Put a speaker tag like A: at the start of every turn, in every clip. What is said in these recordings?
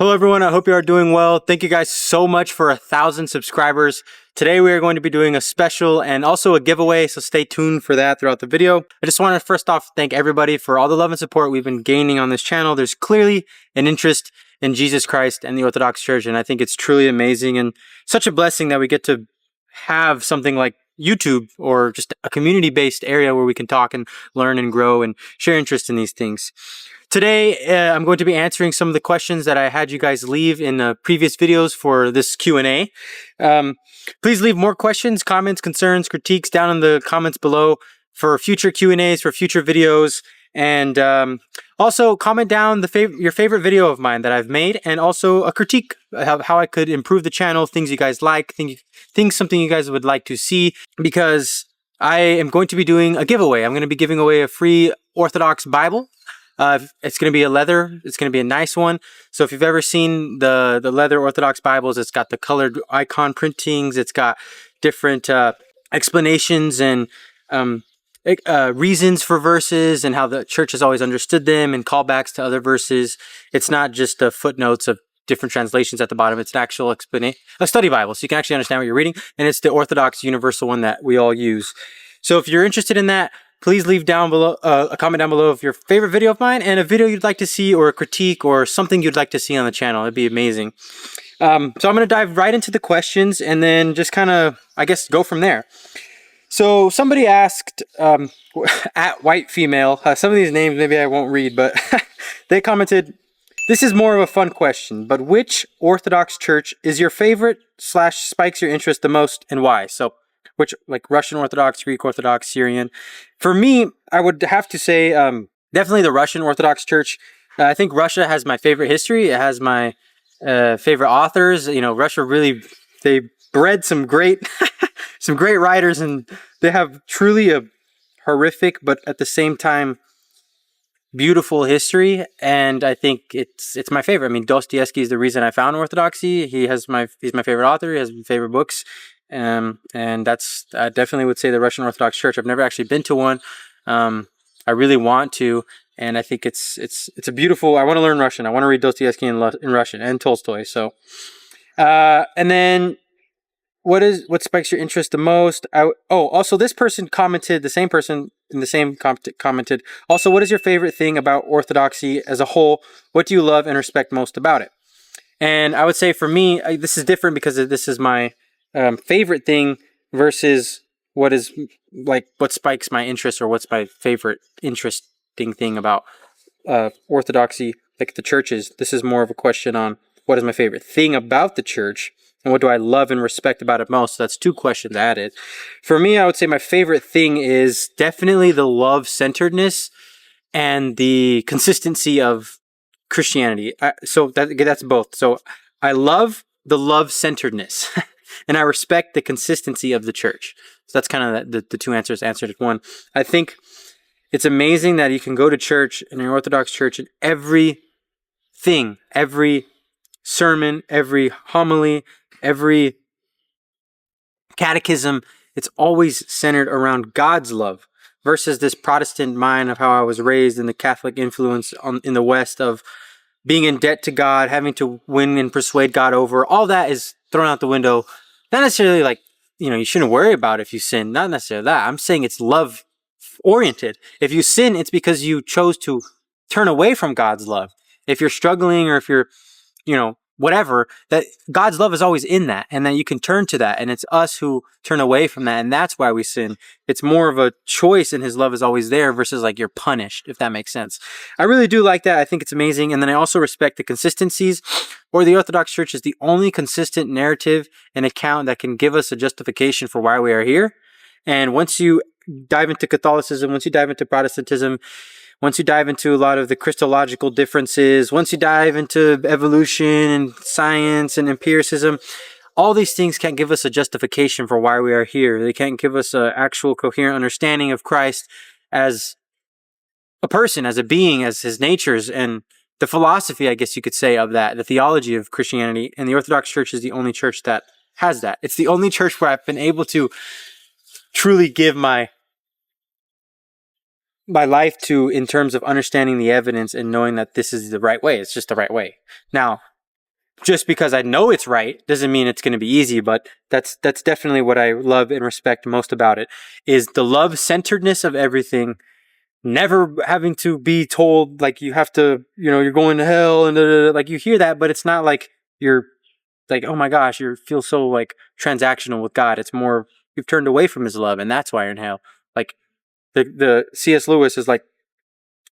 A: Hello everyone, I hope you are doing well. Thank you guys so much for 1,000 subscribers. Today we are going to be doing a special and also a giveaway, so stay tuned for that throughout the video. I just want to first off thank everybody for all the love and support we've been gaining on this channel. There's clearly an interest in Jesus Christ and the Orthodox Church, and I think it's truly amazing and such a blessing that we get to have something like YouTube or just a community-based area where we can talk and learn and grow and share interest in these things. Today, I'm going to be answering some of the questions that I had you guys leave in previous videos for this Q&A. Please leave more questions, comments, concerns, critiques down in the comments below for future Q&As, for future videos. And also comment down your favorite video of mine that I've made, and also a critique of how I could improve the channel, things you guys like, things something you guys would like to see, because I am going to be doing a giveaway. I'm going to be giving away a free Orthodox Bible. It's going to be a leather. It's going to be a nice one. So if you've ever seen the leather Orthodox Bibles, it's got the colored icon printings. It's got different explanations and reasons for verses and how the church has always understood them and callbacks to other verses. It's not just the footnotes of different translations at the bottom. It's an actual a study Bible, so you can actually understand what you're reading. And it's the Orthodox universal one that we all use. So if you're interested in that, please leave down below a comment down below of your favorite video of mine and a video you'd like to see, or a critique, or something you'd like to see on the channel. It'd be amazing. So I'm going to dive right into the questions and then just kind of, I guess, go from there. So somebody asked, at white female, some of these names maybe I won't read, but they commented, "This is more of a fun question, but which Orthodox church is your favorite / spikes your interest the most, and why?" So which, like Russian Orthodox, Greek Orthodox, Syrian. For me, I would have to say definitely the Russian Orthodox Church. I think Russia has my favorite history. It has my favorite authors. You know, Russia really, they bred some great, some great writers, and they have truly a horrific, but at the same time, beautiful history. And I think it's my favorite. I mean, Dostoevsky is the reason I found Orthodoxy. He's my favorite author. He has my favorite books. And that's, I definitely would say the Russian Orthodox Church. I've never actually been to one. I really want to, and I think it's a beautiful, I want to learn Russian. I want to read Dostoevsky in Russian, and Tolstoy. So, and then what spikes your interest the most? Also this person commented, the same person in the same commented, also, what is your favorite thing about Orthodoxy as a whole? What do you love and respect most about it? And I would say for me, this is different because this is my favorite thing versus what spikes my interest, or what's my favorite interesting thing about Orthodoxy, like the churches. This is more of a question on what is my favorite thing about the church and what do I love and respect about it most. So that's two questions added. For me, I would say my favorite thing is definitely the love-centeredness and the consistency of Christianity. So that's both. So I love the love-centeredness and I respect the consistency of the church. So that's kind of the two answers answered in one. I think it's amazing that you can go to church, in an Orthodox church, and every sermon, every homily, every catechism, it's always centered around God's love, versus this Protestant mind of how I was raised in the Catholic influence in the West of being in debt to God, having to win and persuade God over. All that is thrown out the window. Not necessarily like, you shouldn't worry about if you sin. Not necessarily that. I'm saying it's love oriented. If you sin, it's because you chose to turn away from God's love. If you're struggling, or if you're, whatever, that God's love is always in that, and that you can turn to that, and it's us who turn away from that, and that's why we sin. It's more of a choice, and his love is always there, versus like you're punished, if that makes sense. I really do like that. I think it's amazing. And then I also respect the consistencies, or the Orthodox Church is the only consistent narrative and account that can give us a justification for why we are here. And once you dive into Catholicism, once you dive into Protestantism, once you dive into a lot of the Christological differences, once you dive into evolution and science and empiricism, all these things can't give us a justification for why we are here. They can't give us an actual coherent understanding of Christ as a person, as a being, as his natures, and the philosophy, I guess you could say, of that, the theology of Christianity. And the Orthodox Church is the only church that has that. It's the only church where I've been able to truly give my life to, in terms of understanding the evidence and knowing that this is the right way. It's just the right way. Now, just because I know it's right doesn't mean it's going to be easy, but that's definitely what I love and respect most about it, is the love-centeredness of everything. Never having to be told like you have to, you're going to hell and like you hear that, but it's not like you're like, oh my gosh, you feel so like transactional with God. It's more you've turned away from His love, and that's why you're in hell. Like the C.S. Lewis is like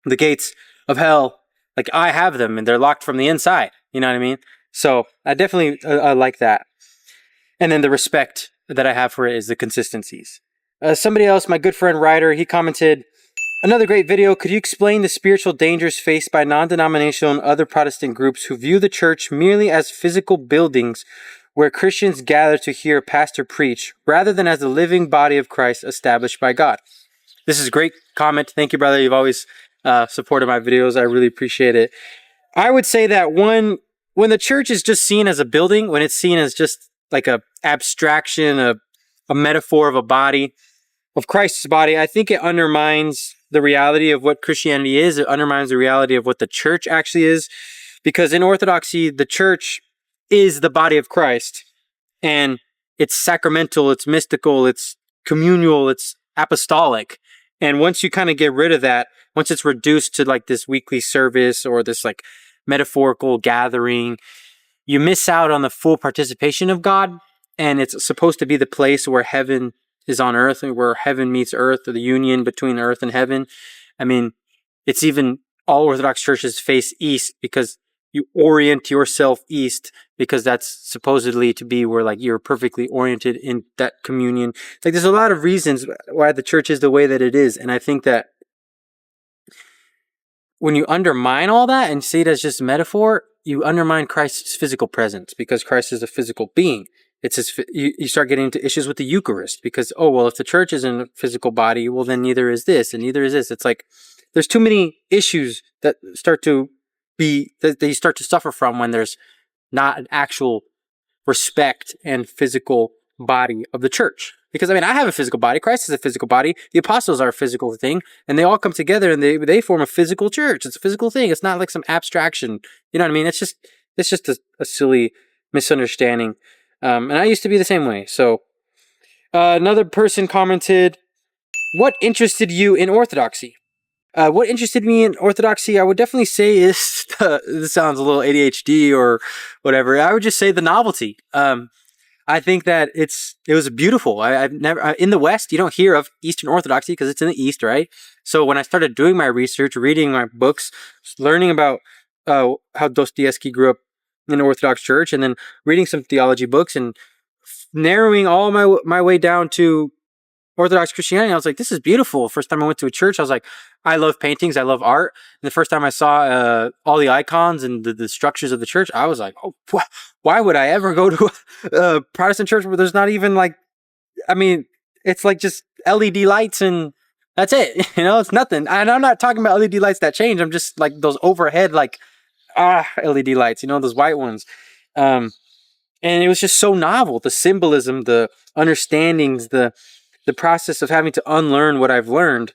A: the gates of hell. Like I have them, and they're locked from the inside. You know what I mean? So I definitely like that. And then the respect that I have for it is the consistencies. Somebody else, my good friend Ryder, he commented, another great video. Could you explain the spiritual dangers faced by non-denominational and other Protestant groups who view the church merely as physical buildings where Christians gather to hear a pastor preach, rather than as the living body of Christ established by God? This is a great comment. Thank you, brother. You've always supported my videos. I really appreciate it. I would say that when the church is just seen as a building, when it's seen as just like a abstraction, a metaphor of a body, of Christ's body, I think it undermines the reality of what Christianity is. It undermines the reality of what the church actually is. Because in Orthodoxy, the church is the body of Christ. And it's sacramental, it's mystical, it's communal, it's apostolic. And once you kind of get rid of that, once it's reduced to like this weekly service or this like metaphorical gathering, you miss out on the full participation of God. And it's supposed to be the place where heaven is on earth, and where heaven meets earth, or the union between earth and heaven. I mean, it's even all Orthodox churches face east because you orient yourself east, because that's supposedly to be where like you're perfectly oriented in that communion. Like there's a lot of reasons why the church is the way that it is. And I think that when you undermine all that and see it as just metaphor, you undermine Christ's physical presence, because Christ is a physical being. You start getting into issues with the Eucharist because, oh, well, if the church isn't a physical body, well, then neither is this and neither is this. It's like there's too many issues that you start to suffer from when there's not an actual respect and physical body of the church. Because, I mean, I have a physical body. Christ is a physical body. The apostles are a physical thing. And they all come together and they form a physical church. It's a physical thing. It's not like some abstraction. You know what I mean? It's just a silly misunderstanding. And I used to be the same way. So another person commented, what interested you in Orthodoxy? What interested me in Orthodoxy, I would definitely say is, this sounds a little ADHD or whatever, I would just say the novelty. I think that it was beautiful. I've never, in the West, you don't hear of Eastern Orthodoxy because it's in the East, right? So when I started doing my research, reading my books, learning about how Dostoevsky grew up in the Orthodox Church, and then reading some theology books and narrowing all my way down to Orthodox Christianity, I was like, this is beautiful. First time I went to a church, I was like, I love paintings, I love art. And the first time I saw all the icons and the structures of the church, I was like, oh, why would I ever go to a Protestant church where there's not even like, I mean, it's like just LED lights and that's it. It's nothing. And I'm not talking about LED lights that change. I'm just like those overhead, like, LED lights, those white ones. And it was just so novel. The symbolism, the understandings, the process of having to unlearn what I've learned,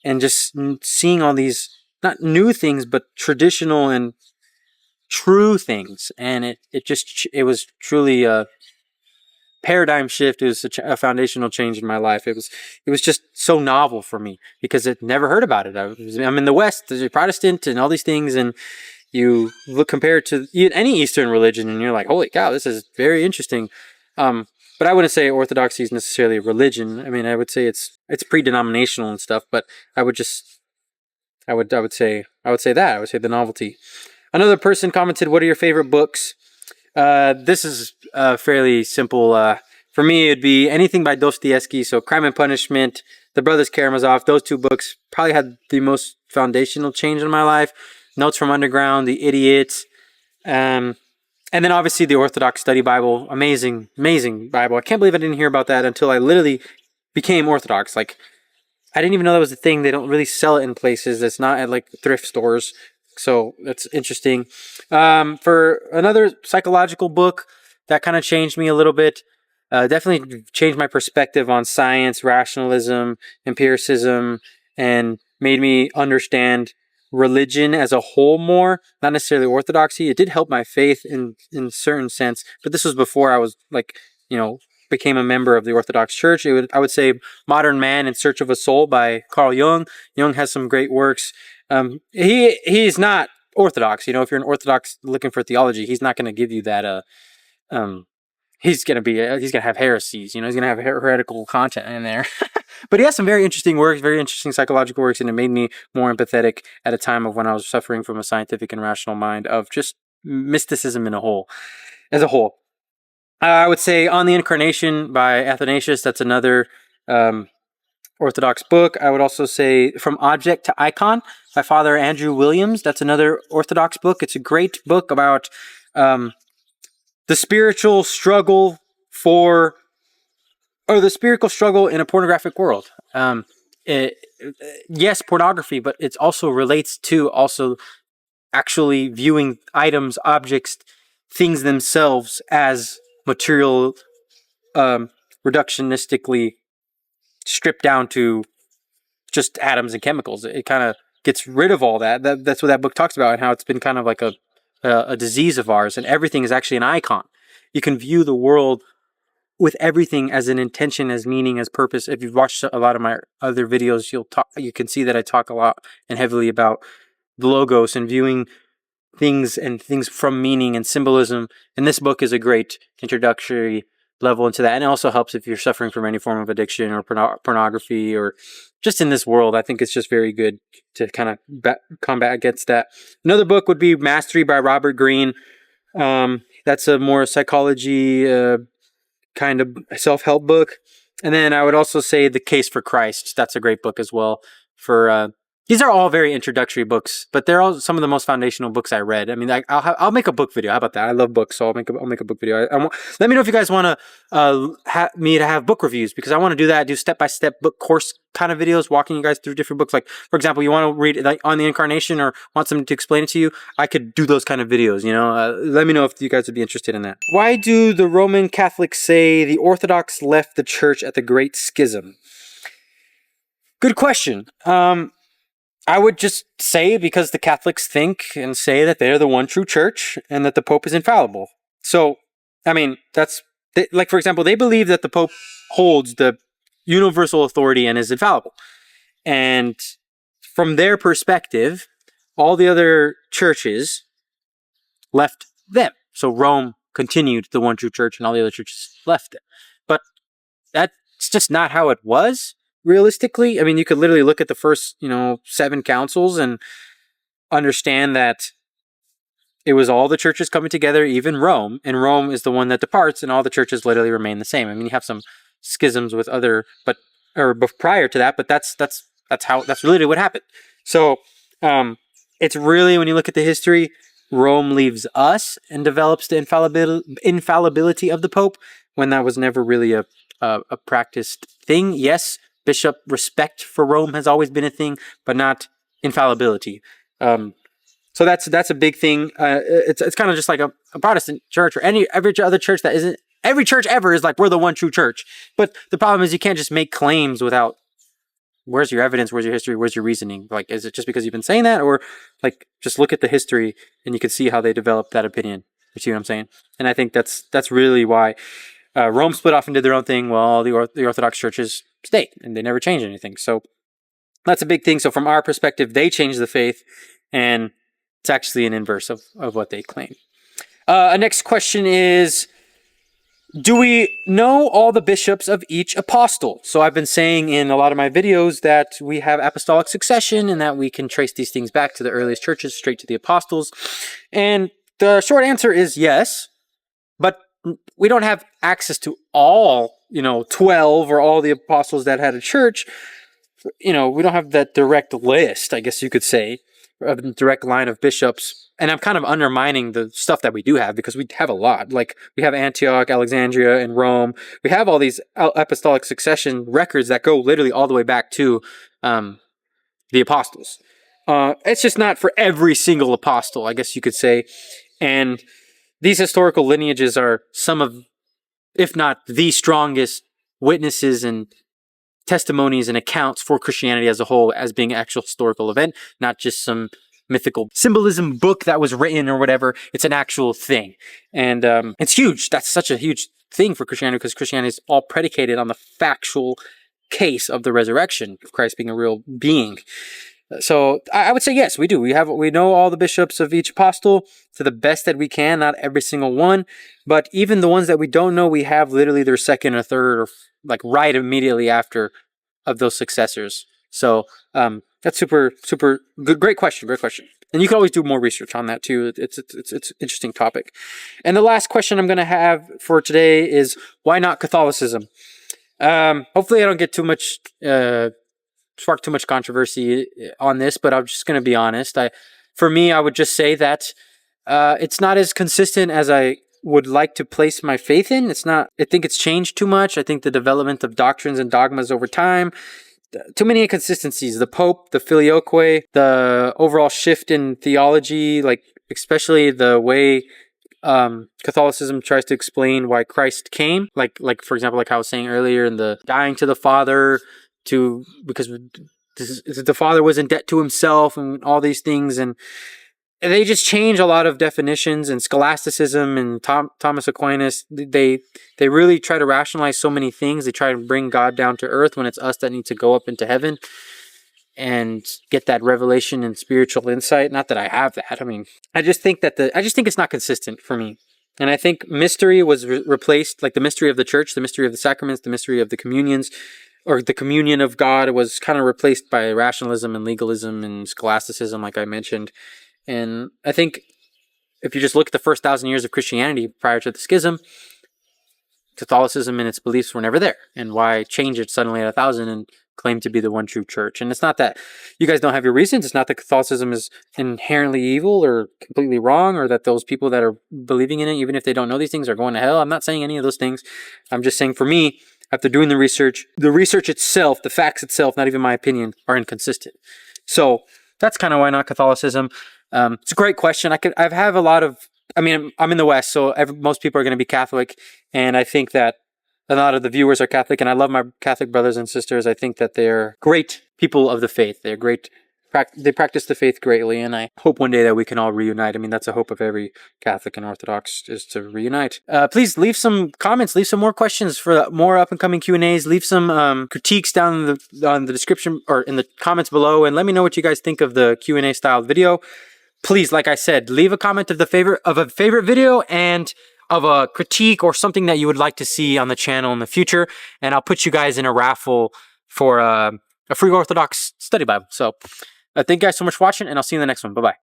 A: and just seeing all these, not new things, but traditional and true things. And it was truly a paradigm shift. It was a foundational change in my life. It was just so novel for me because I'd never heard about it. I'm in the West, there's a Protestant and all these things, and you look compared to any Eastern religion and you're like, holy cow, this is very interesting. But I wouldn't say Orthodoxy is necessarily a religion. I mean, I would say it's pre-denominational and stuff, but I would say that. I would say the novelty. Another person commented, what are your favorite books? This is fairly simple. For me, it'd be anything by Dostoevsky. So Crime and Punishment, The Brothers Karamazov, those two books probably had the most foundational change in my life. Notes from Underground, The Idiot, and then obviously the Orthodox Study Bible. Amazing, amazing Bible. I can't believe I didn't hear about that until I literally became Orthodox. Like, I didn't even know that was a thing. They don't really sell it in places. It's not at like thrift stores. So that's interesting. For another psychological book that kind of changed me a little bit, definitely changed my perspective on science, rationalism, empiricism, and made me understand religion as a whole more, not necessarily orthodoxy. It did help my faith in a certain sense, but this was before I was like, became a member of the Orthodox Church. I would say Modern Man in Search of a Soul by Carl Jung. Jung has some great works. He's not Orthodox. If you're an Orthodox looking for theology, he's not going to give you that. He's going to have heresies. He's going to have heretical content in there. But he has some very interesting works, very interesting psychological works, and it made me more empathetic at a time of when I was suffering from a scientific and rational mind of just mysticism as a whole. I would say On the Incarnation by Athanasius. That's another Orthodox book. I would also say From Object to Icon by Father Andrew Williams. That's another Orthodox book. It's a great book about the spiritual struggle the spiritual struggle in a pornographic world. Yes, pornography, but it also relates to also actually viewing items, objects, things themselves as material, reductionistically stripped down to just atoms and chemicals. It kind of gets rid of all that. That's what that book talks about, and how it's been kind of like a disease of ours, and everything is actually an icon. You can view the world with everything as an intention, as meaning, as purpose. If you've watched a lot of my other videos, you can see that I talk a lot and heavily about the logos and viewing things from meaning and symbolism. And this book is a great introductory level into that. And it also helps if you're suffering from any form of addiction or pornography or just in this world. I think it's just very good to kind of combat against that. Another book would be Mastery by Robert Greene. That's a more psychology kind of self-help book. And then I would also say The Case for Christ. That's a great book as well. These are all very introductory books, but they're all some of the most foundational books I read. I mean, I'll make a book video. How about that? I love books, so I'll make a book video. Let me know if you guys want to me to have book reviews, because I want to do that. Do step-by-step book course kind of videos, walking you guys through different books. Like, for example, you want to read like On the Incarnation or want someone to explain it to you, I could do those kind of videos. Let me know if you guys would be interested in that. Why do the Roman Catholics say the Orthodox left the church at the Great Schism? Good question. I would just say because the Catholics think and say that they're the one true church and that the Pope is infallible. So, I mean, for example, they believe that the Pope holds the universal authority and is infallible. And from their perspective, all the other churches left them. So Rome continued the one true church and all the other churches left it. But that's just not how it was. Realistically, I mean, you could literally look at the first, 7 councils and understand that it was all the churches coming together, even Rome, and Rome is the one that departs, and all the churches literally remain the same. I mean, you have some schisms with prior to that, but that's literally what happened. So, it's really, when you look at the history, Rome leaves us and develops the infallibility of the Pope, when that was never really a practiced thing. Yes, bishop respect for Rome has always been a thing, but not infallibility. So that's a big thing. It's kind of just like a Protestant church or every other church that isn't. Every church ever is like, we're the one true church. But the problem is you can't just make claims without, where's your evidence, where's your history, where's your reasoning? Like, is it just because you've been saying that? Or like, just look at the history and you can see how they developed that opinion. You see what I'm saying? And I think that's really why Rome split off and did their own thing, while the Orthodox churches stayed, and they never changed anything. So that's a big thing. So from our perspective, they changed the faith, and it's actually an inverse of what they claim. Next question is, do we know all the bishops of each apostle? So I've been saying in a lot of my videos that we have apostolic succession and that we can trace these things back to the earliest churches, straight to the apostles. And the short answer is yes, but we don't have access to all, 12 or all the apostles that had a church. We don't have that direct list, I guess you could say, of the direct line of bishops. And I'm kind of undermining the stuff that we do have, because we have a lot. Like, we have Antioch, Alexandria, and Rome. We have all these apostolic succession records that go literally all the way back to the apostles. It's just not for every single apostle, I guess you could say. And these historical lineages are some of, if not the strongest witnesses and testimonies and accounts for Christianity as a whole as being an actual historical event, not just some mythical symbolism book that was written or whatever. It's an actual thing. And it's huge. That's such a huge thing for Christianity, because Christianity is all predicated on the factual case of the resurrection, of Christ being a real being. So I would say yes, we do. We know all the bishops of each apostle to the best that we can, not every single one, but even the ones that we don't know, we have literally their second or third, or like right immediately after of those successors. So that's super good. Great question. And you can always do more research on that too. It's an interesting topic. And the last question I'm going to have for today is, why not Catholicism? Hopefully I don't get spark too much controversy on this, but I'm just going to be honest. For me, I would just say that it's not as consistent as I would like to place my faith in. I think it's changed too much. I think the development of doctrines and dogmas over time, too many inconsistencies. The Pope, the Filioque, the overall shift in theology, like especially the way Catholicism tries to explain why Christ came, like for example, like I was saying earlier, in the dying to the Father, because the Father was in debt to himself, and all these things, and they just change a lot of definitions. And scholasticism and Thomas Aquinas, they really try to rationalize so many things. They try to bring God down to earth when it's us that need to go up into heaven and get that revelation and spiritual insight. Not that I have that. I mean, I just think it's not consistent for me. And I think mystery was replaced, like the mystery of the church, the mystery of the sacraments, the mystery of the communions, or the communion of God, was kind of replaced by rationalism and legalism and scholasticism, like I mentioned. And I think if you just look at the first 1,000 years of Christianity prior to the schism, Catholicism and its beliefs were never there. And why change it suddenly at 1,000 and claim to be the one true church? And it's not that you guys don't have your reasons. It's not that Catholicism is inherently evil or completely wrong, or that those people that are believing in it, even if they don't know these things, are going to hell. I'm not saying any of those things. I'm just saying, for me, after doing the research itself, the facts itself, not even my opinion, are inconsistent. So that's kind of why not Catholicism. It's a great question. I have a lot of, I'm in the West, so most people are going to be Catholic, and I think that a lot of the viewers are Catholic, and I love my Catholic brothers and sisters. I think that they're great people of the faith. They're great. They practice the faith greatly, and I hope one day that we can all reunite. I mean, that's a hope of every Catholic and Orthodox, is to reunite. Please leave some comments, leave some more questions for more up-and-coming Q&As, leave some critiques down on the description or in the comments below, and let me know what you guys think of the Q&A style video. Please, like I said, leave a comment of a favorite video and of a critique or something that you would like to see on the channel in the future, and I'll put you guys in a raffle for a free Orthodox study Bible. So thank you guys so much for watching, and I'll see you in the next one. Bye-bye.